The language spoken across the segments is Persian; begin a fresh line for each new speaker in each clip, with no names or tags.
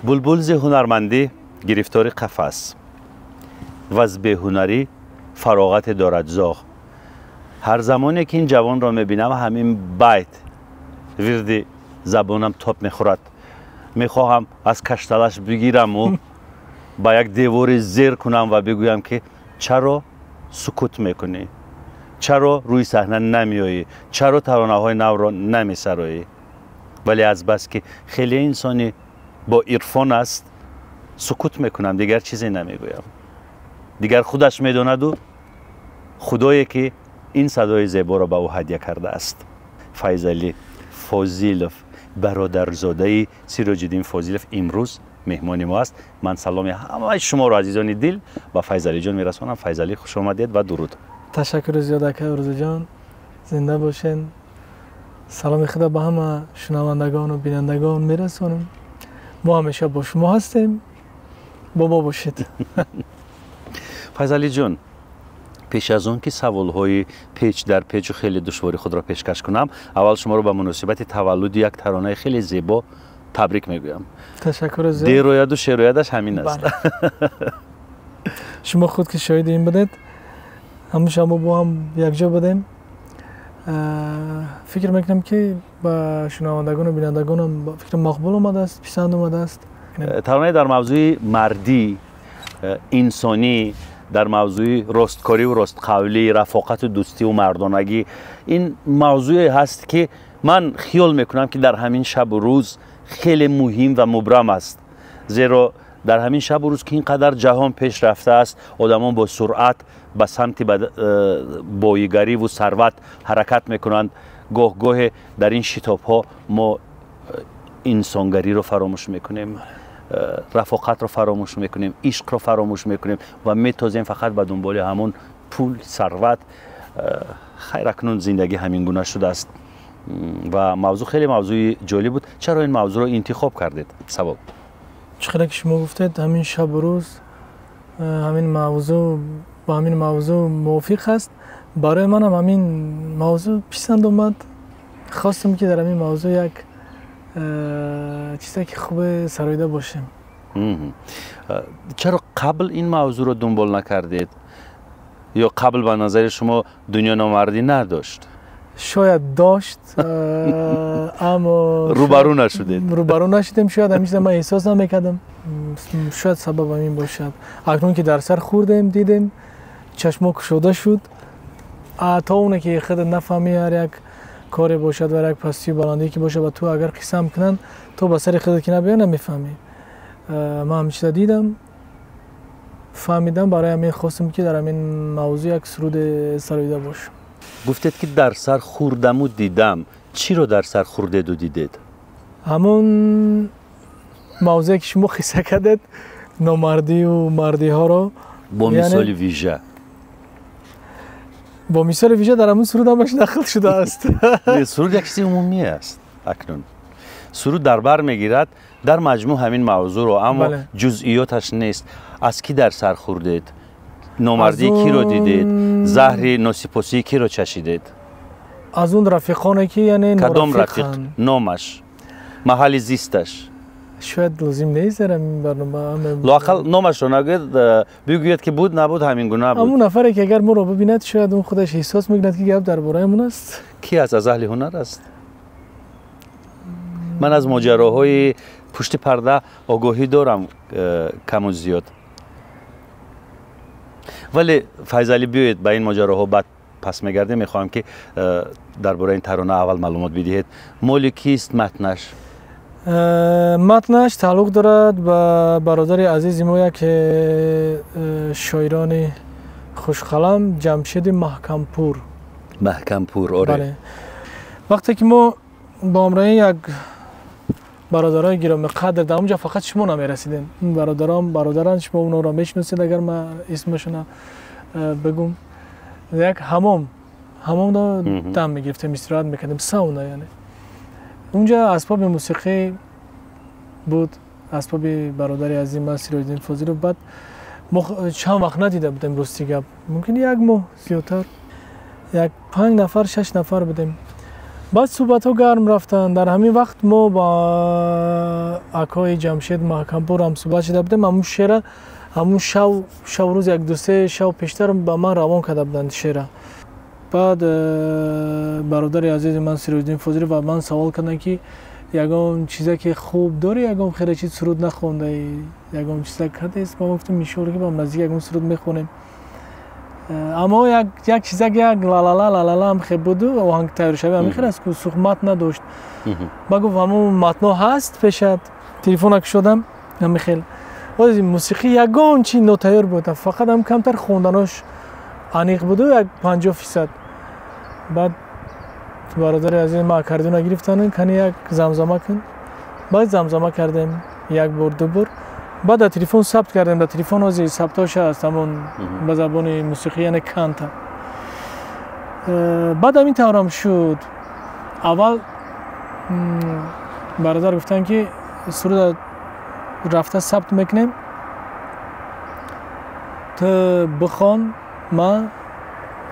بلبل ز هنرمندی گرفتار قفس و از بیهنری فراغت دارد زاغ. هر زمانی که این جوان را میبینم همین بیت ورد زبانم تاب میخورد. میخواهم از کشتلش بگیرم و با یک دیوار زیر کنم و بگویم که چرا سکوت میکنی؟ چرا روی صحنه نمیایی؟ چرا ترانه های نو را نمیسرایی؟ ولی از بس که خیلی انسانی با عرفان است سکوت میکنم، دیگر چیزی نمیگویم. دیگر خودش میداند و خدایی که این صدای زیبا را به او هدیه کرده است. فیضعلی فاضلوف برادرزاده سیراج الدین فاضلوف امروز مهمان ما است. من سلام همه شما را عزیزان دل با فیضعلی جان میرسانم. فیضعلی خوش آمدید و درود.
تشکر زیاد که روز جان زنده باشین. سلام خدا به همه شنوندگان و بینندگان میرسانم. ما همیشه با شما هستیم، با ما باشید.
فیضعلی جان، پیش از اون که سوال‌های پیچ در پیچ و خیلی دشواری خود را پیشکش کنم، اول شما رو به مناسبت تولد یک ترانه خیلی زیبا تبریک میگویم.
تشکر زیاد.
دیروید و شیرویدش همین است.
شما خود که شاهد این بدید، همون شما با هم یک جا بدیم. فکر میکنم که با شنوندگان و بینندگانم فکر مقبول آمده است، پسند آمده است.
ترانه در موضوع مردی، انسانی، در موضوع راستکاری و راست قولی، رفاقت و دوستی و مردانگی، این موضوعی هست که من خیال میکنم که در همین شب و روز خیلی مهم و مبرم است. زیرا در همین شب و روز که اینقدر جهان پیش رفته است، آدمان با سرعت به سمت بایگری و ثروت حرکت میکنند. گاه گاه در این شتاب ها ما انسانگری رو فراموش میکنیم، رفاقت رو فراموش میکنیم، عشق رو فراموش میکنیم و میتازیم فقط به دنبال همون پول، ثروت. خیر اکنون زندگی همین گونه شده است و موضوع خیلی موضوع جالب بود. چرا این موضوع رو انتخاب کردید؟ سبب
چقدر که شما گفتید همین شب و روز همین موضوع با همین موضوع موافق است. برای من هم همین موضوع پسند اومد. خواستم که در همین موضوع یک چیزی که خوب سرایده باشیم.
چرا قبل این موضوع رو دنبال نکردید؟ یا قبل به نظر شما دنیا نامردی نداشت؟
شاید داشت اما
روبرو نشدید.
روبرو نشدیم. شاید همیشه من احساس نمیکردم. شاید سبب همین باشد. اکنون که در سر خوردیم دیدیم چشم گشوده شد. تا اونه که خود نفهمی هر یک کاری باشد و یک پستی و بلندی که باشه و تو اگر قسم کنن تو به سر خودت که نبیا نمیفهمی. من همیشه دیدم فهمیدم، برای همین خواستم که در همین موضوع یک سرود سرایده باشم.
گفتید که در سر خوردم و دیدم. چی رو در سر خوردید و دیدید؟
همون موضوعی که شما قصه کردید، نامردی و مردی ها رو
با مثال ویژه.
با مثال ویژه در همون سرود همش داخل شده است.
سرود یک چیز عمومی است. اکنون سرود در بر میگیرد در مجموع همین موضوع رو، اما جزئیاتش نیست. از کی در سر خوردید؟ نامردی کی رو دیدید؟ زهر ناسپاسی کی رو چشیدید؟
از اون رفیقانه که یعنی
کدام رفیق؟ نامش، محل زیستش؟
شاید لازم نیست در این برنامه.
لااقل نامش رو نگید، بگوید که بود نبود همین گونه بود.
همون نفری که اگر ما رو ببیند شاید اون خودش احساس میکند که گپ درباره من است.
کی از اهل هنر است؟ من از ماجراهای پشت پرده آگاهی دارم کم و زیاد. ولی فیضعلی بیایید به این ماجراها بعد پس میگردیم. میخواهم که درباره این ترانه اول معلومات بدهید. مال کیست متنش؟
متنش تعلق دارد به برادر عزیز ما که شاعران خوشقلم، جمشید محکمپور.
محکمپور، آره.
بله. وقتی که ما با همراهی یک برادرای گرامی قدر در اونجا فقط شما نمیرسیدین. این برادران شما اونا را میشناسید. اگر من اسمشون بگم، یک حمام را دم میگرفتیم، استراحت میکردیم، ساونا. یعنی اونجا اسباب موسیقی بود، اسباب برادر عزیز من سیراج الدین فاضلوف. بعد چند وقت ندیده بودیم راستی گپ، ممکن یک ماه زیادتر، یک 5 نفر 6 نفر بودیم. بعد صحبت ها گرم رفتن. در همین وقت ما با اکای جمشید محکمپور هم صحبت شده بودیم. همون شعر همون شو روز یک دو سه شو پیشتر با من روان کرده بودند شعر. بعد برادر عزیز من سیروجدین فوزی و من سوال کردن که یگان چیزی که خوب داره یگان خیلی چیز سرود نخونده یگان چیزی کرده است. ما گفتم میشوره که با نزدیک یگان سرود میخونیم. اما یک چیزی که یک لالالا هم خیلی بود و آهنگ تیار شده همین خیلی است که سخمت نداشت. با گفت همون متن هست پیشت تلفن شدم همین خیلی ولی موسیقی یگان چی نوتیار بود فقط هم کمتر خوندناش انیق بود و یک 50%. بعد برادر عزیز ما اکاردیون گرفتن کنی یک زمزمه کن. بعد زمزمه کردیم یک بار دو بار. بعد در تلفن ثبت کردیم. در تلفن از ثبتاش هست همون به زبان موسیقی یعنی کانتا. بعد همین طورم شد. اول برادر گفتن که سرود رفته ثبت میکنیم تو بخوان من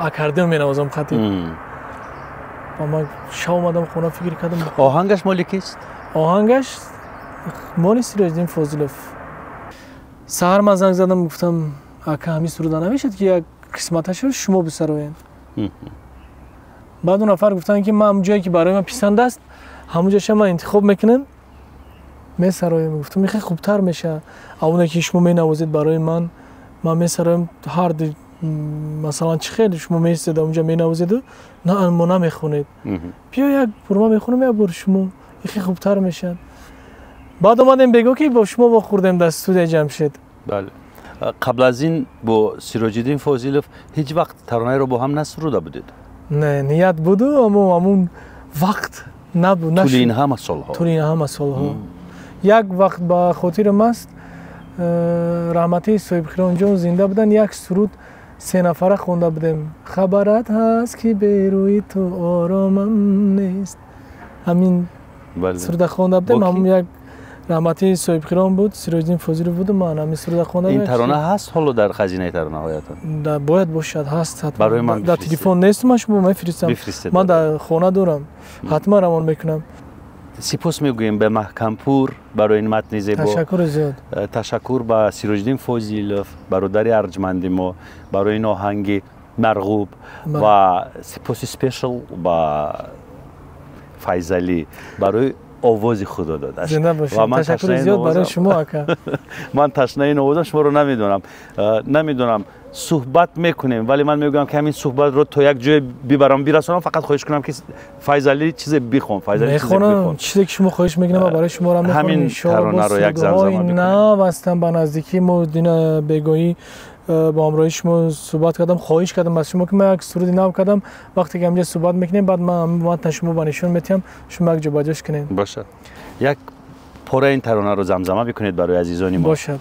اکاردیون مینوازم خطیب. و من شب اومدم خونه فکر کردم
آهنگش مال کیست؟
آهنگش مال سیروجدین فوزیلوف. سحر من زنگ زدم گفتم اکا همین سروده نمیشد که یک قسمتش رو شما بسروین. بعد اون نفر گفتن که من همون جایی که برای من پسند است همونجاش من انتخاب میکنم میسرایم. گفتم میخوای خوبتر میشه اونایی که شما مینوازید برای من میسرایم هر مثلا چه خیلی شما میستید اونجا مینوازید و نه ما نمیخونید بیا یک برما میخونم یک بر شما خیلی خوبتر میشه. بعد اومدیم بگو که با شما با خوردیم در استودیو جمشید.
بله. قبل از این با سیروجدین فوزیلوف هیچ وقت ترانه رو با هم نسروده بودید؟
نه نیت بود اما همون وقت نبود.
طول این همه سالها.
طول این همه سالها. یک وقت با خاطرم است رحمتی صاحب خیران جان زنده بودن یک سرود 3 نفره خونده بودیم. خبرت هست که به روی تو آرامم نیست. همین سرود خونده بودیم. همون یک رحمتی صاحب خیران بود سیروجدین فوزیلوف بود من همین سرود خونده.
این ترانه هست حالا در خزینه ترانه هایتان؟
باید باشد هست حتما.
برای من
در تلفن نیست من شما میفرستم. من در خانه دارم حتما روان میکنم.
سپاس میگوییم به محکمپور برای این متن زیبا.
تشکر زیاد.
تشکر به سیروجدین فوزیلوف برادر ارجمند ما برای این آهنگ مرغوب و سپاس اسپیشال با فایز علی برای آواز خدا دادش.
زنده باشید. تشکر زیاد برای شما اکا.
من تشنه این آوازم شما رو نمیدونم صحبت میکنیم ولی من میگم که همین صحبت رو تا یک جای برسونم فقط خواهش کنم که فایز علی چیز بخون. فایز علی چیز بخون.
چیزی که شما خواهش میکنم برای شما رو میخونم.
همین ترانه رو یک زمزمه بکنیم.
نه واسطم با نزدیکی مدین بگویی با همراه شما صحبت کردم خواهش کردم از شما که من یک سرودی نو کردم وقتی که همینجا صحبت میکنیم بعد من شما با نشون میتیم شما یک جا باجاش کنین.
باشه. یک پاره این ترانه رو زمزمه بکنید برای عزیزانی ما.
باشد.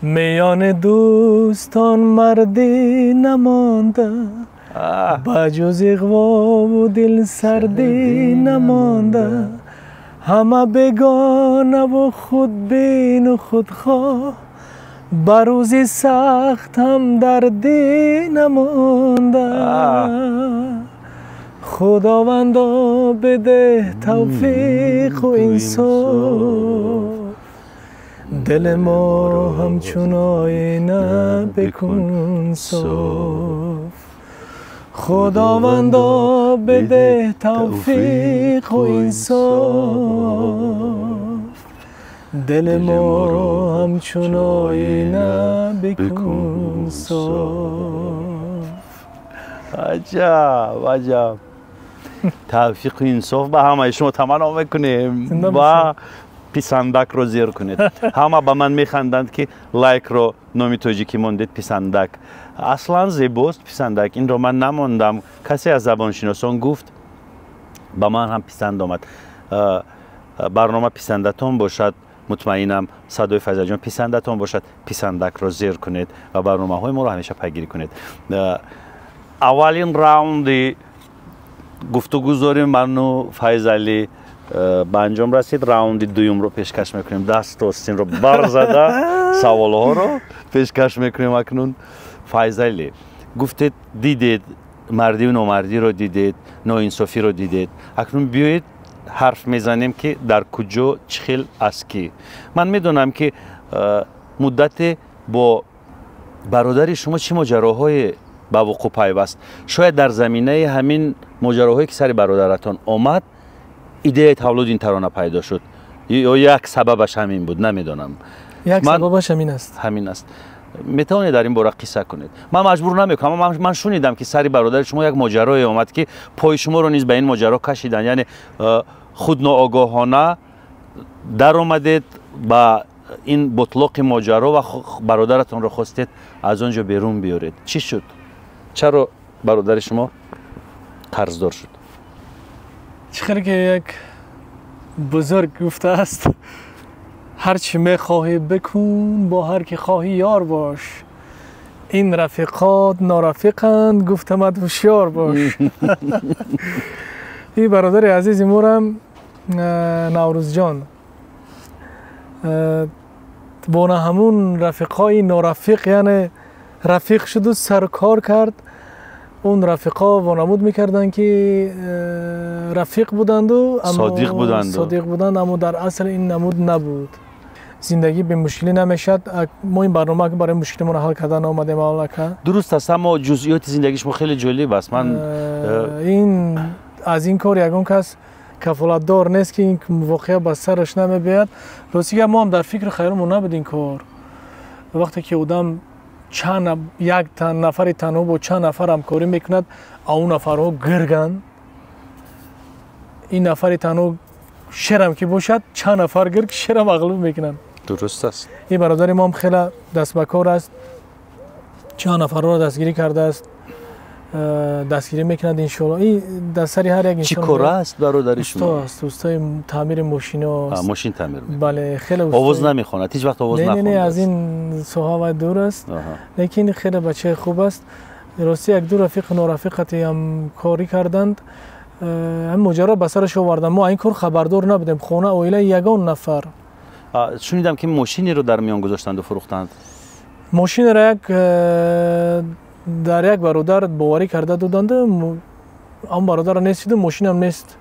میان دوستان مردی نمانده بجز اغوا و دل سردی نمانده همه بگانه و خودبین و خودخواه بروزی سخت هم دردی نمانده خداوندا بده توفیق و انصاف دل ما رو همچون آینه بکن صاف خداوندا بده توفیق و انصاف دل ما رو همچون آینه بکن صاف.
عجب توفیق و انصاف به همه شما تمنا میکنیم و پیسندک رو زیر کنید. همه به من میخندند که لایک رو نامی تاجیکی موندید پیسندک. اصلا زیباست پیسندک. این رو من نموندم کسی از زبان شناسان گفت به من هم پیسند آمد. برنامه پیسندتون باشد مطمئنم صدای فایز جان پیسندتون باشد پیسندک رو زیر کنید و برنامه های ما رو همیشه پیگیری کنید. اولین راوند گفتگو داریم من و فایز علی به انجام رسید. راوند دوم رو پیشکش میکنیم. دست راستین رو برزده سوال ها رو پیشکش میکنیم. اکنون فایز علی گفتید دیدید مردی و نامردی رو دیدید، ناانصافی رو دیدید. اکنون بیایید حرف میزنیم که در کجا چخیل است کی. من میدونم که مدت با برادر شما چه ماجراهای با وقوع پیوست. شاید در زمینه همین ماجراهایی که سر برادرتان آمد ایده تولید این ترانه پیدا شد یا یک سببش همین بود، نمیدونم.
یک سببش همین است.
همین است. میتونید در این باره قصه کنید؟ من مجبور نمیکنم. من شنیدم که سری برادر شما یک ماجرای اومد که پای شما رو نیز به این ماجرا کشیدن، یعنی خود ناآگاهانه در اومدید با این بطلاق ماجرا و برادرتون رو خواستید از اونجا بیرون بیارید. چی شد؟ چرا برادر شما قرضدار شد؟
چخیلی که یک بزرگ گفته است هر چی میخواهی بکن با هر کی خواهی یار باش، این رفیقات نارفیقند گفتمت هوشیار باش. این برادر عزیز مورم نوروز جان با همون رفیقای نارفیق، یعنی رفیق شد و سرکار کرد. اون رفیقا وانمود میکردن که رفیق بودند و صادق بودند اما در اصل این نمود نبود. زندگی به مشکلی نمیشد. ما این برنامه که برای مشکلمون حل کردن آمدیم مملکت.
درست است، اما جزئیات زندگیش خیلی جالب است. من
این از این کار یگان کس کفالت دار نیست که این واقعا به سرش نمیبیاد. راستی ما هم در فکر خیرمون نبود این کار. وقتی که آدم یک نفر تنها با چند نفر همکاری میکند، اون نفرها گرگن، این نفر تنها شرم که باشد چند نفر گرگ شرم مغلوب میکنن.
درست است.
این برادر ما هم خیلی دست به کار است، چند نفر را دستگیری کرده است، دستگیری میکند انشالله. این دستری هر یک انسان.
چی کار است برادر شما؟
است استاد تعمیر ماشین است.
ماشین تعمیر میکنه.
بله خیلی
آواز نمیخواند، هیچ وقت آواز نخوانده.
نه از این سوها دور است. لیکن خیلی بچه خوب است. راستی یک دو رفیق نارفیقتی هم کاری کردند، هم ماجرا به سرش آوردن. ما این کار خبردار نبودیم. خانه اویله یگان نفر.
شنیدم که ماشینی رو در میان گذاشتند و فروختند.
ماشین را در یک برادر باوری کرده دادند، اون برادر نیست، ماشین هم نیست.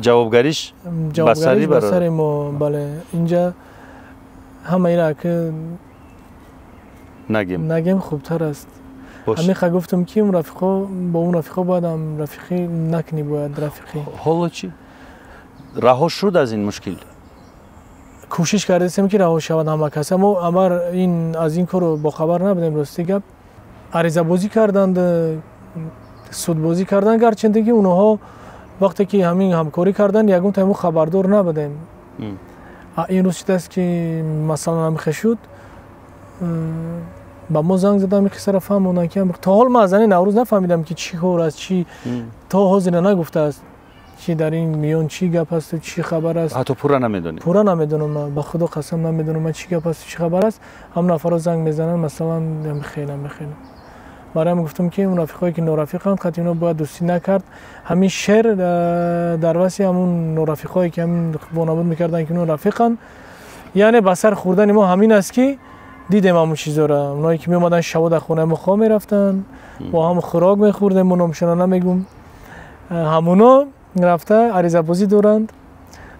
جوابگریش بسری
ما. بله اینجا همه اینا که نگیم خوبتر است. همین خواهی گفتم که اون رفیقا با اون رفیقا باید هم رفیقی نکنی، باید رفیقی.
حالا چی؟ رها شد از این مشکل؟
کوشش کردیم که رها شود همه کس، اما این از این کار با خبر نبودیم. راستی گپ عریضه بازی کردند، سود بازی کردن، گرچند که اونها وقتی که همین همکاری کردن یگون تایمو خبردار نبودیم. این روز است که مثلا هم شد با ما زنگ زدم که سر فهموندن که تا حال ما از این نوروز نفهمیدم که چی کار است، چی تا حاضر نگفته است چی در این میان چی گپ است و چی خبر است.
حتی پورا نمیدونی؟ پورا
نمیدونم، من به خدا قسم نمیدونم من چی گپ است چی خبر است. هم نفرا زنگ میزنن مثلا خیلی برایم گفتم که اون رفیقایی که نارفیقند خاطر اینا باید دوستی نکرد. همین شعر در واسه همون نارفیقایی که همین وانمود میکردن که اون رفیقند، یعنی به سر خوردن ما همین است که دیدیم همون چیزا را. اونایی که میومدن شب در خونه ما خواه میرفتن با هم خوراک میخوردیم، من نامشون نمیگم، همونا رفته عریضه بازی دارند.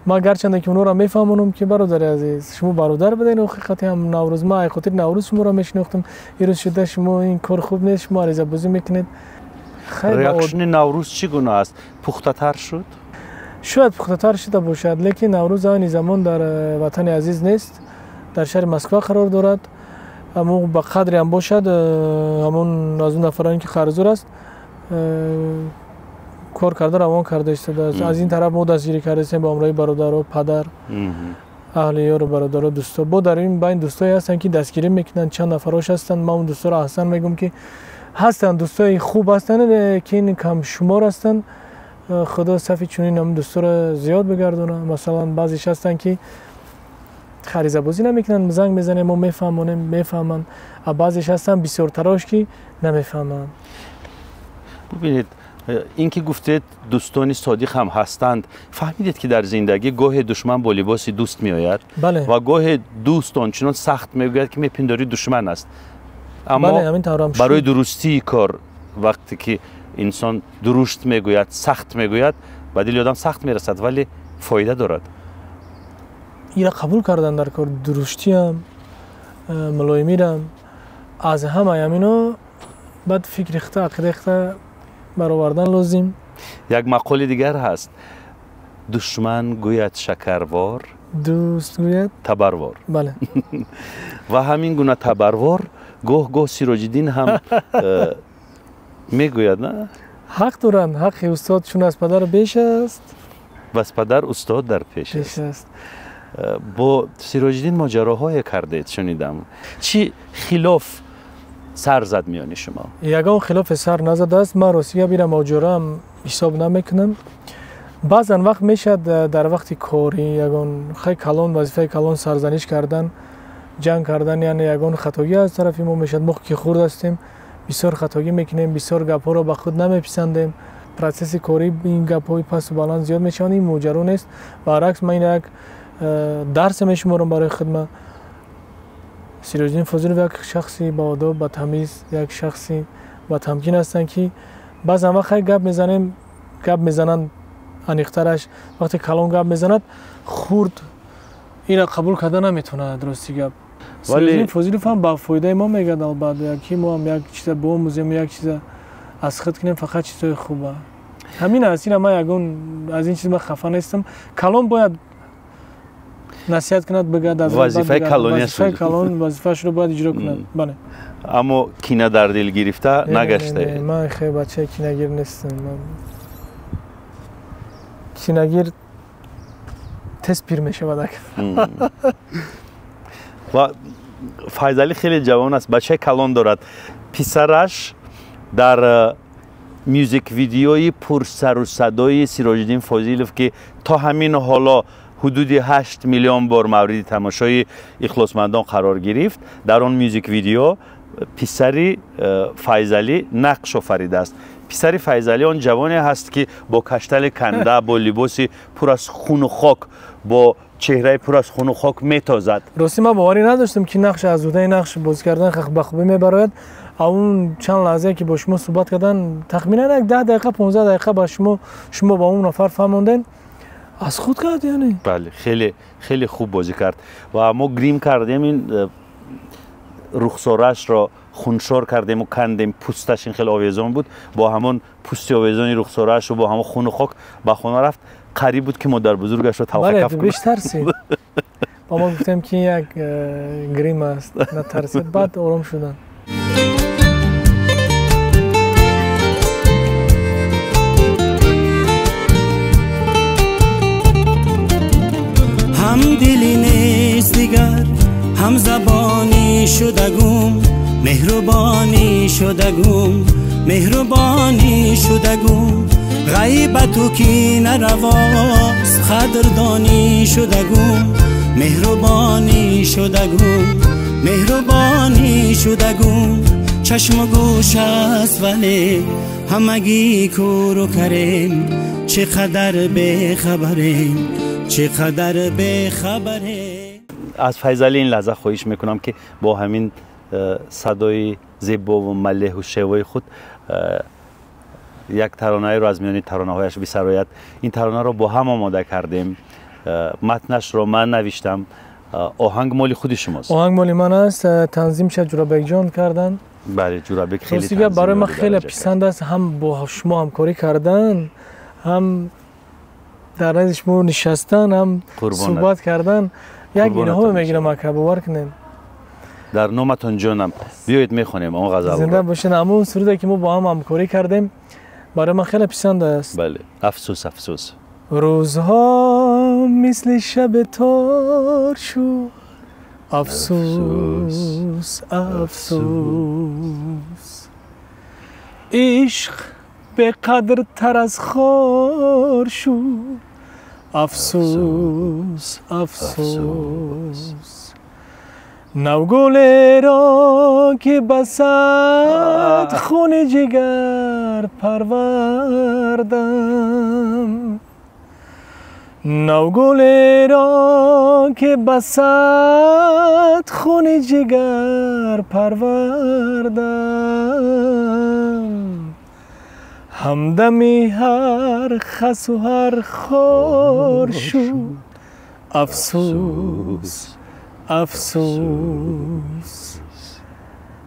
ما گرچند که اونا را میفهمونم که برادر عزیز شما برادر بدین، حقیقتی هم نوروز ما خاطر نوروز شما را میشناختم، این روز شده شما این کار خوب نیست، شما عریضه بازی میکنید.
ریاکشن نوروز چگونه است؟ پخته تر شد؟
شاید پخته تر شده باشد، لیکن نوروز آن زمان در وطن عزیز نیست، در شهر مسکو قرار دارد. اما با قدری هم باشد همون از اون نفرانی که خرزور است کار کرده روان کرده است. از این طرف ما دستگیری کرده با امرای برادر و پدر، اهلیار و برادر و دوستا. با در این بین دوستایی هستن که دستگیری میکنن، چند نفراش هستن. ما اون دوستا را احسن میگم که هستن دوستای خوب هستن که این کم شمار هستن. خدا صفی چونین هم دوستا را زیاد بگردونه. مثلا بعضیش هستن که خریزه بازی نمیکنن، زنگ میزنه ما میفهمن. بعضیش هستن بسیار تراش که نمیفهمن.
ببینید این که گفتید دوستانی صادق هم هستند، فهمیدید که در زندگی گاه دشمن با لباس دوست می آید.
بله.
و گاه دوست آنچنان سخت می گوید که میپنداری دشمن است. اما
بله،
برای درستی کار وقتی که انسان درشت میگوید سخت میگوید به دل آدم سخت میرسد ولی فایده دارد.
اینا قبول کردن در کار درشتی هم ملایمی هم از همه همینا بعد فکر ریخته عقیده ریخته برآوردن لازم.
یک مقوله دیگر هست دشمن گوید شکروار
دوست گوید
تبروار.
بله.
و همین گونه تبروار گاه سیراج الدین هم میگوید نه
حق دارن، حق استادشون از پدر بیش است
و از پدر استاد در پیش است. با سیراج الدین ماجراهای کردید شنیدم، چی خلاف سر زد میانی شما؟
یگان خلاف سر نزد است. من راستی بیرم ماجرا هم حساب نمیکنم. بعضن وقت میشد در وقت کاری یگان خیلی کلان وظیفه کلان سرزنش کردن جنگ کردن یعنی یگان خطاگی از طرف ما میشد. ما که خورد هستیم بسیار خطاگی میکنیم، بسیار گپا رو به خود نمیپسندیم، پروسس کاری این گپای پس و بلند زیاد میشن. این ماجرا نیست، برعکس من یک درس میشمارم برای خدمت. سیراج الدین فاضل یک شخصی با آداب با تمیز، یک شخصی با تمکین هستن که بعضی وقت خیلی گپ میزنن انیخترش وقتی کلام گپ میزند خورد اینا قبول کردن نمیتونه درستی گپ. سیراج الدین فاضل فهم با فایده ما میگه البته یکی ما هم یک چیز با موزیم یک چیز از خود کنیم فقط چیزای خوبه. همین است. این ما یگون از این چیز ما خفه نیستم. کلام باید نصیحت کند بگه از
وظیفه کلانی است.
وظیفه‌اش رو باید اجرا کند. بله.
اما کینه در دل گرفته نگشته.
من خیلی بچه کینه‌گیر نیستم. کینه‌گیر تست پیر میشه بدک.
و فایز علی خیلی جوان است، بچه کلان دارد. پسرش در میوزیک ویدیوی پر سر و صدای سیراج الدین فاضلوف که تا همین حالا حدود 8 میلیون بار مورد تماشای اخلاصمندان قرار گرفت، در آن میوزیک ویدیو پسری فایز علی نقش آفریده است. پسری فایز علی آن جوانی هست که با کشتل کنده، با لباسی پر از خون و خاک، با چهره پر از خون و خاک میتازد.
راستی من باوری نداشتم که نقش از اوده نقش بازی کردن به خوبی میبراید. اون چند لحظه که با شما صحبت کردن تقریبا یک 10 دقیقه 15 دقیقه با شما با اون نفر فهموندین از خود کرد. یعنی
بله خیلی خوب بازی کرد و ما گریم کردیم این رخسارش را خونشار کردیم و کندیم، پوستش این خیلی آویزان بود، با همون پوستی آویزانی رخسارش و با همون خون و خاک به خانه رفت. قریب بود که مادر بزرگش رو توقف کنه.
بیشتر سید با ما گفتم که یک گریم است نترسید. بعد آرام شدن.
هم دلی نیست دیگر هم زبانی شدگم، مهربانی شدگم مهربانی شدگم، غیبت و کی نرواز قدردانی شدگم، مهربانی شدگم مهربانی شدگم. چشم و گوش است ولی همگی کور و کریم، چقدر بخبریم چقدر بخبریم.
از فایز علی این لحظه خواهش میکنم که با همین صدای زیبا و ملیح و شیوای خود یک ترانه رو از میان ترانه هایش بسرایت. این ترانه رو با هم آماده کردیم، متنش رو من نوشتم. آهنگ مال خود شماست؟
آهنگ مال من است، تنظیم شد جورابک جان کردن.
بله جورابک خیلی
تنظیم برای من خیلی پسند است، هم با شما همکاری کردن، هم در نزد شما نشستن، هم صحبت کردن. یک اینها میگیرم که باور کنین.
در نامتون جانم بیایید میخونیم اون غزل رو.
زنده باشین. اما اون سروده که ما با هم همکاری کردیم برای من خیلی پسند است.
بله. افسوس افسوس
روزها مثل شب تار شو، افسوس افسوس، عشق به قدر تر از خار شو، افسوس افسوس. نوگل را که بسد خون جگر پروردم، نوگل را که بسد خون جگر پروردم. همدمی هر خس و هر خور شد افسوس افسوس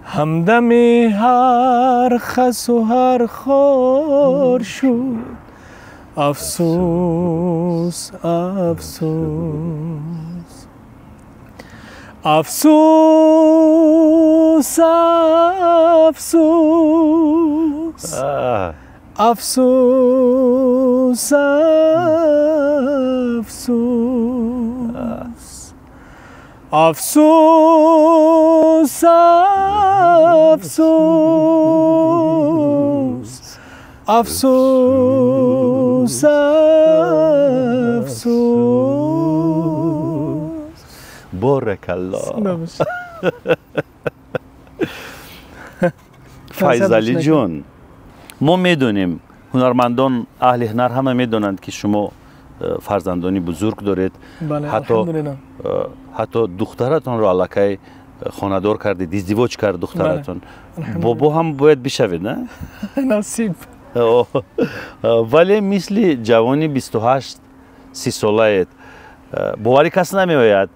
همدمی هر خس و هر خور شد افسوس افسوس افسوس افسوس افسوس افسوس افسوس افسوس افسوس افسوس
بارک الله. فیضعلی جون، ما میدونیم هنرمندان اهل هنر همه میدونند که شما فرزندانی بزرگ دارید.
بله الحمدلله.
حتی دخترتون رو علاقه خانه‌دار کردید، ازدواج کرد دخترتون. بابا هم باید بشوید نه؟
نصیب.
ولی مثل جوانی 28 30 ساله باوری کس نمیآید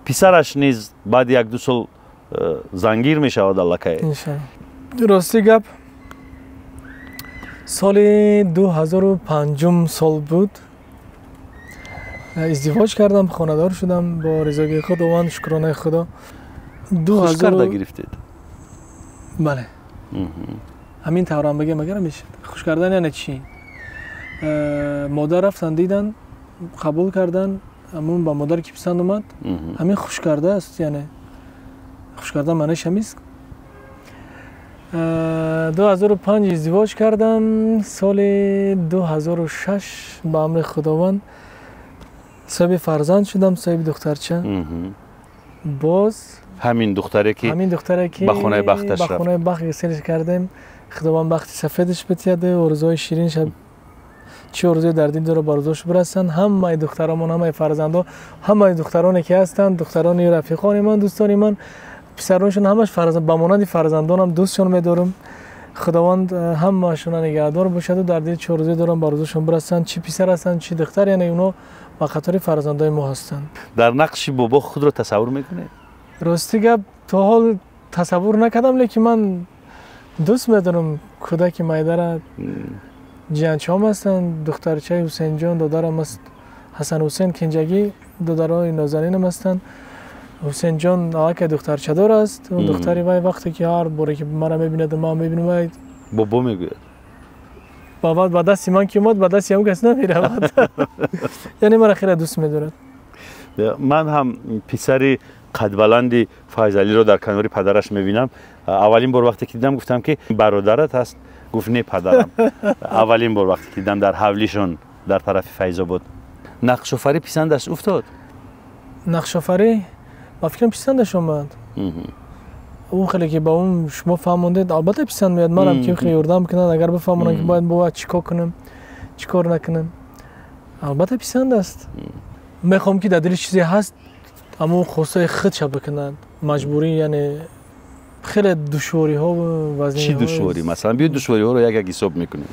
پسرش نیز بعد یک دو سال زنگیر می شود علاقه.
انشالله. راستی گپ سال 2005 سال بود، ازدواج کردم، خانه‌دار شدم با رضایت خداوند، شکرانه خدا.
خوش کرده گرفتید؟
بله همین طورم بگم اگر میشه. خوش کردن یعنی چی؟ مادر رفتن دیدن قبول کردن، همون با مادر که پسند اومد همین خوش کرده است. یعنی خوش کردن معنیش همیست. 2005 ازدواج کردم، سال 2006 با امر خداوند صاحب فرزند شدم، صاحب دخترچه. باز
همین دختره که به خونه بختش رفت.
به خونه بخت رسیدش کردیم. خداوند بخت سفیدش بتیاده، ارزوهای شیرینش چه ارزوی در دین داره بارزوش برسن. همه دخترامون، همه فرزندا، همه دخترانی که هستند، دخترانی رفیقان من، دوستان من، پسرانشون همش فرزند به مانند فرزندانم دوستشون می‌دارم. خداوند همه‌شون نگهدار باشد و در دل چه ارزوی دارن بارزوشون برسن، چه پسر هستن چه دختر، یعنی اونا با خاطر فرزندای ما هستند.
در نقش بابا خود رو تصور میکنید؟
راستی گپ تا حال تصور نکردم، لیکن من دوست می‌دارم کودک مایدر جانچام هستند، دخترچه حسین جان، دادرم است حسن حسین کنجگی، دادرای نازنینم هستند. حسین جان آقای دخترچه دار است. اون دختری وای وقتی که هر باره که مرا میبیند ما میبینم وای
بابا میگوید.
بابا با دست من که اومد با دست هم کس نمیره. یعنی مرا خیلی دوست می‌دارد.
من هم پسر قد بلند فیضعلی رو در کنار پدرش میبینم. اولین بار وقتی که دیدم گفتم که برادرت هست، گفت نه پدرم. اولین بار وقتی که دیدم در حولیشون در طرف فیض‌آباد. نقش آفری پسندش افتاد؟
نقش آفری با فکرم پسندش اومد. اون خیلی که با اون شما فهموندید البته پسند میاد. منم که خیلی یردم کنن اگر بفهمونن که باید با چیکار کنم چیکار نکنم، البته پسند است. میخوام که در دل چیزی هست اما خواسته خودش بکنند مجبوری، یعنی خیلی دشواری ها و وزنی
چی دشواری؟ مثلا بیا دشواری ها رو یک حساب میکنید.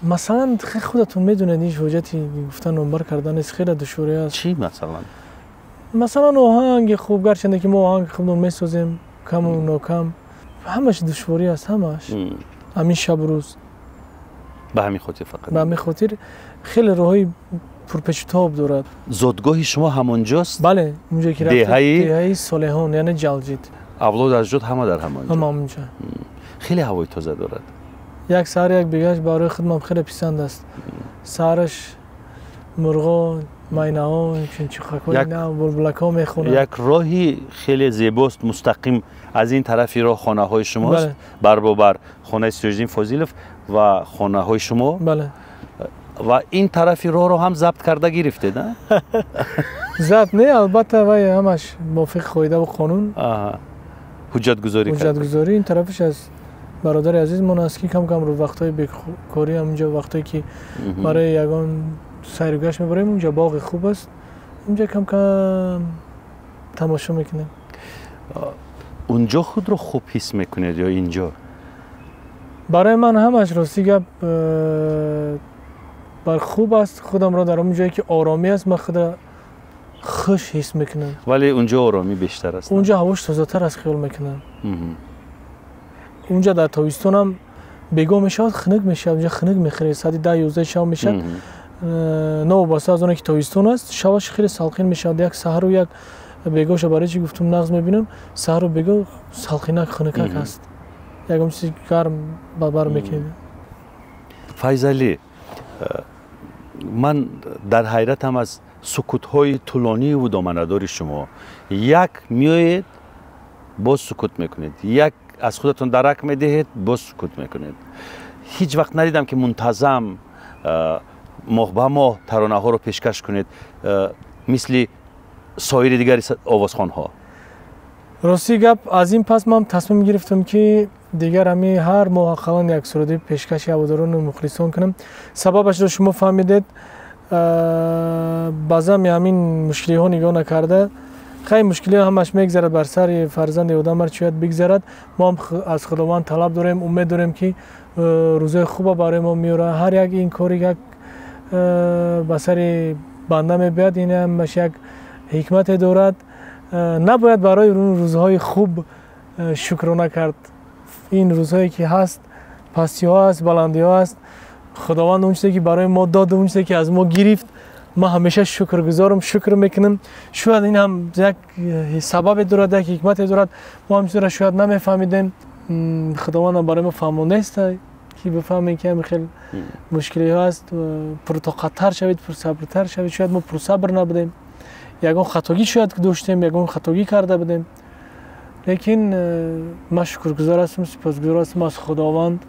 مثلا خودتون میدونید این حجتی گفتن نمبر کردن است، خیلی دشواری است.
چی
مثلا آهنگ خوب، گرچه که ما آهنگ خوب میسازیم کم و ناکم، همش دشواری است، همش همین شب روز.
به همین خاطر فقط
به همین خاطر خیلی راهی پرپیچ و تاب دارد.
زادگاه شما همونجاست؟
بله اونجا که رفتیم دهه صالحان یعنی جلجید.
اولاد اجداد همه در همونجا.
همونجا.
خیلی هوای تازه دارد.
یک سر یک بگشت برای خودم خیلی پسند است. سرش مرغا، مینه ها، چنچخک‌ها، بلبلک‌ها میخونن.
یک راهی خیلی زیباست مستقیم از این طرفی راه خانه های شماست. بله. بر خانه سیرجدین فاضلوف و خانه های شما.
بله.
و این طرفی راه رو هم ضبط کرده گرفته نه؟
ضبط نه البته وای همش موافق قاعده و قانون.
حجت گذاری
این طرفش از برادر عزیز من است که کم کم رو وقتای بیکاری اونجا وقتی که برای یگان سیر و گشت میبریم اونجا باغ خوب است، اونجا کم کم تماشا میکنیم.
اونجا خود رو خوب حس میکنید یا اینجا؟
برای من همش راستی گپ بر خوب است خودم را در اون جایی که آرامی است من خود خوش حس میکنم.
ولی اونجا آرامی بیشتر است.
اونجا هواش تازه‌تر از خیال میکنم. اونجا در تابستون هم بگو میشود خنک میشه. اونجا خنک میخوره ساعت 10 11 شب میشه. نو واسه از اون که تابستون است شبش خیلی سالخین میشه. یک سحر و یک بگوش برای چی گفتم نغز میبینم سحر و بگو سالخینک خنکک است. یکم چیزی گرم بر میکنه.
فیضعلی من در حیرتم از سکوت‌های طولانی و دامنه‌دار شما. یک میایید باز سکوت میکنید، یک از خودتون درک میدهید باز سکوت میکنید. هیچ وقت ندیدم که منتظم ماه به ماه ترانه ها رو پیشکش کنید مثل سایر دیگر آوازخوان ها.
راستی گپ از این پس من تصمیم گرفتم که دیگر همی هر ماه اقلا یک سروده پیشکش هواداران و مخلصان کنم. سببش رو شما فهمیدید. بازم همین مشکلی ها نگاه نکرده خیلی مشکلی همش میگذرد بر سر فرزند آدم شاید بگذرد. ما هم از خداوند طلب داریم امید داریم که روزای خوب برای ما میاره. هر یک این کاری یک به سر بنده میبید این همش یک حکمت دارد. نباید برای اون روزهای خوب شکرانه کرد. این روزهایی که هست پستی ها هست بلندی ها هست خداوند اون چیزی که برای ما داد اون چیزی که از ما گرفت ما همیشه شکرگزارم شکر میکنم. شاید این هم یک سبب دارد یک حکمت دارد ما همچنین شاید نمیفهمیدیم خداوند برای ما فهمانده است که بفهمیم که هم خیلی مشکلی ها هست پرطاقت‌تر شوید پرصبرتر شوید. شاید ما پرصبر نبودیم یگان خطاگی شاید که داشتیم یگان خطاگی کرده بودیم لیکن ما شکرگزار هستم سپاسگزار هستم از خداوند.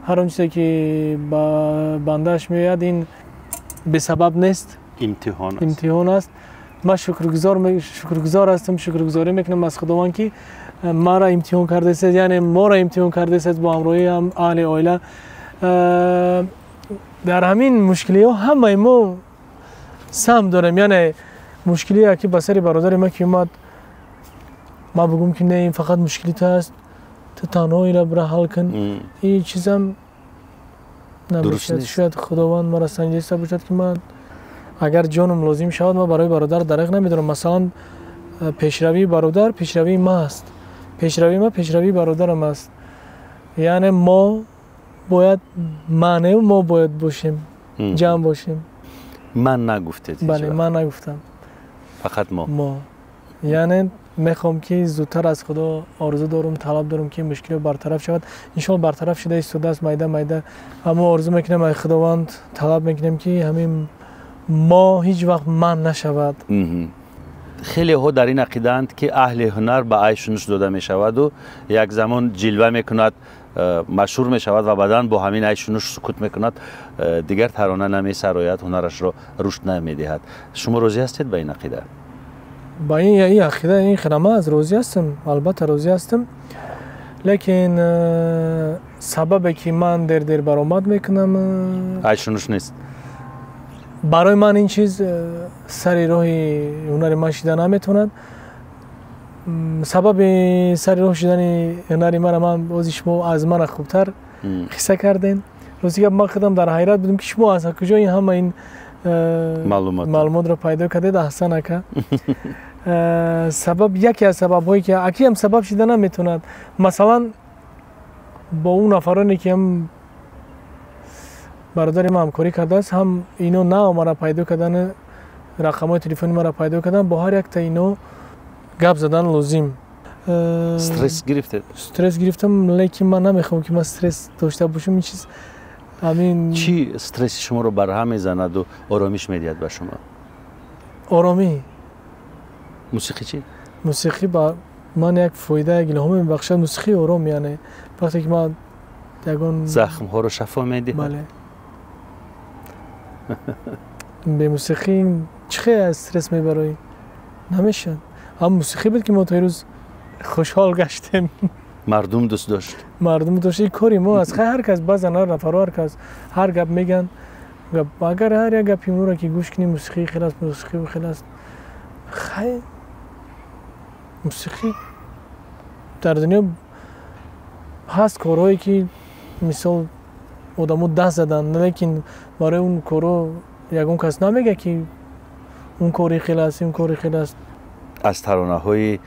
هر اون چیزی که بندهش میاد این به سبب نیست امتحان است. ما شکرگزار هستم شکرگزاری میکنم از خداوند که ما را امتحان کرده است یعنی ما را امتحان کرده است با همراهی هم اهل عائله. در همین مشکلی ها همه ما سهم داریم یعنی مشکلی که بسری برادر ما که اومد ما بگم که نه این فقط مشکلی تو است تو تنهایی را برای حل کن این چیزم نباشد. شاید خداوند ما را سنجیسته باشد که من اگر جانم لازم شود ما برای برادر دریغ نمیدارم. مثلا پیشروی برادر پیشروی ما است پیشروی ما پیشروی برادرم است. یعنی ما باید معنی ما باید باشیم جمع باشیم.
من نگفتید.
بله من نگفتم
فقط ما.
یعنی میخوام که زودتر از خدا آرزو دارم طلب دارم که مشکل برطرف شود. ان شاء الله برطرف شده است دست میده اما آرزو میکنم ای خداوند طلب میکنم که همین ما هیچ وقت من نشود.
خیلی ها در این عقیده‌اند که اهل هنر به عیشونش داده می شود و یک زمان جلوه میکند مشهور می شود و بعداً با همین عیشونش سکوت میکند دیگر ترانه نمی سراید هنرش را رشد نمی دهد. شما راضی هستید به این عقیده؟
با این عقیده این خدمه از راضی هستم البته راضی هستم لیکن سببی که من در برآمد میکنم
عیشونش نیست.
برای من این چیز سر راه هنر من شدن نمیتوند. سبب سر راه شدن هنر من بازی شما از من خوبتر قصه کردین. روزی که ما خودم در حیرت بودم که شما از کجا این همه این معلومات رو پیدا کردید. احسن اکا. سبب یکی از سبب هایی که اکی هم سبب شدن نمیتوند. مثلا با اون نفرانی که هم برادر ما همکاری کرده است هم اینو نه مرا پیدا کردن رقم‌های تلفنی مرا پیدا کردن با هر یک تا اینو گپ زدن لازم.
استرس گرفتید؟
استرس گرفتم لیکن من نمیخوام که من استرس داشته باشم. این چیز همین
چی استرس شما رو برهم میزند و آرامش میدهد به شما؟
آرامی.
موسیقی چی؟
موسیقی با من یک فایده یک الهام میبخشد. موسیقی آرام یعنی وقتی که من یگان
زخم ها رو شفا میدهد.
بله. به موسیقی چه استرس میبرای؟ نمیشه. هم موسیقی بود که ما تا روز خوشحال گشتیم.
مردم دوست داشت.
مردم دوست این کاری ما از هر کس بازن هر نفر هر کس هر گپ میگن اگر هر یک گپی رو که گوش کنی موسیقی خلاص موسیقی خلاص خیلی موسیقی در دنیا هست کارهایی که مثال آدمو دست زدن، لیکن برای اون کارو یگون کس نمیگه که اون کاری خیلی است، این کاری خیلی است.
از ترانه های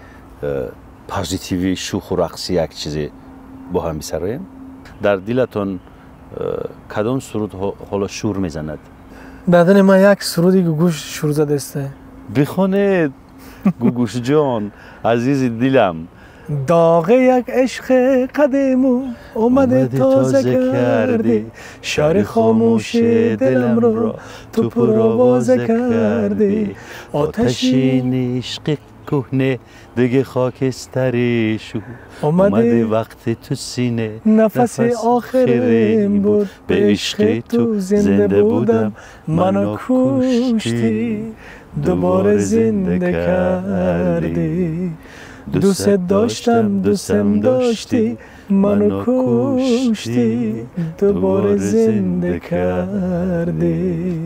پازیتیوی شوخ و رقصی یک چیزی با هم بسراییم. در دلتون کدام سرود حالا شور میزند؟
در دل من یک سرودی گوگوش شور زده است.
بخونید گوگوش جان عزیز دلم.
داغ یک عشق قدیمو اومده تازه کردی، شعر خاموش دلم را تو پرآوازه کردی.
آتشین عشق کهنه دیگه خاکستری شو، اومده وقت تو سینه
نفس آخرم بود، به عشق تو زنده بودم، منو کشتی دوباره زنده کردی. دوست داشتم دوستم داشتی، منو کشتی دوباره زنده کردی.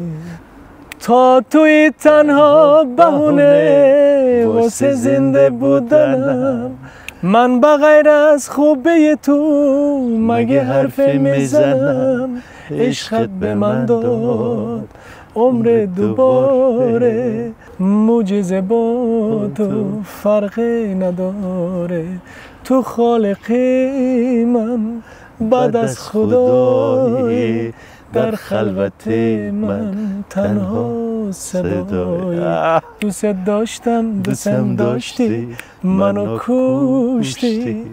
تا توی تنها بهونه واسه زنده بودنم، من بغیر از خوبه تو مگه حرف میزنم. عشقت به من داد عمر دوباره، معجزه با تو فرقی نداره. تو خالقی من بعد از خدای، در خلوت من تنها صدای. دوست داشتم دوستم داشتی، منو کشتی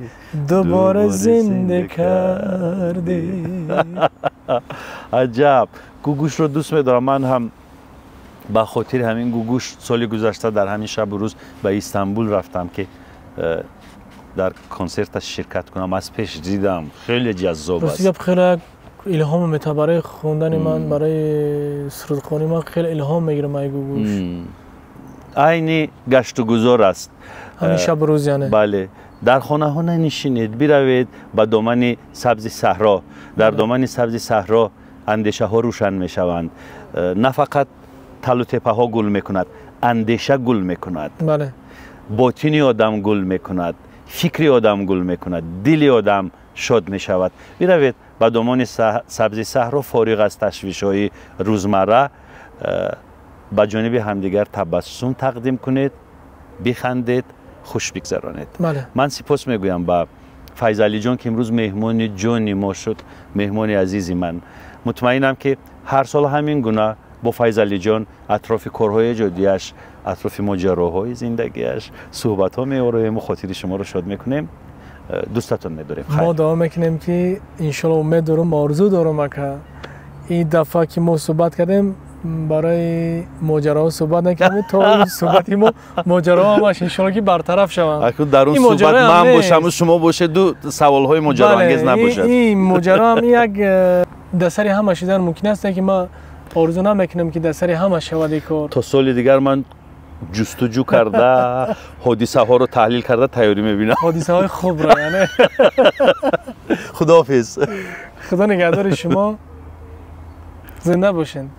دوباره زنده کردی.
عجب. گوگوش رو دوست می‌دارم. من هم به خاطر همین گوگوش سال گذشته در همین شب و روز به استانبول رفتم که در کنسرتش شرکت کنم. از پیش دیدم خیلی جذاب است.
خیلی الهام میته برای خوندن من، برای سرودخوانی من خیلی الهام میگیرم ای گوگوش.
عین گشت و گذار است
همین شب و روز. یعنی
بله، در خانه ها ننشینید، بروید به دامن سبز صحرا. در دامن سبز صحرا اندیشه ها روشن می شوند. نه فقط تل و تپه ها گل می کند، اندیشه گل می کند.
بله.
باطنی آدم گل می کند، فکری آدم گل می کند، دل آدم شاد می شود. بروید به دامن سبز صحرا، فارغ از تشویش های روزمره، به جانب همدیگر تبسم تقدیم کنید، بخندید، خوش بگذرانید.
بله.
من سپاس میگویم به فیض علی جان که امروز مهمان جانی ما شد، مهمان عزیزی من. مطمئنم که هر سال همین گونه با فیض علی جان اطراف کارهای جدیش، اطراف ماجراهای زندگیش صحبت ها می‌آوریم و خاطر شما رو شاد میکنیم. دوستتون می‌داریم.
ما دعا میکنیم که انشالله امید دارم، آرزو دارم که این دفعه که ما صحبت کردیم برای ماجراها صحبت نکردیم، تا صحبتی ما ماجراها همش انشالله که برطرف شوند.
اکنون در اون صحبت من باشم و شما باشه، دو سوال‌های ماجرا انگیز نباشد.
این ماجرا هم یک دسری همه شدن ممکن است که ما آرزو نمیکنیم که دسری همه شود این کار.
تا سال دیگر من جستجو کرده حادثه ها رو تحلیل کرده تیاری میبینم.
حادثه های خوب را. یعنی
خداحافظ.
خدا نگهدار شما، زنده باشین.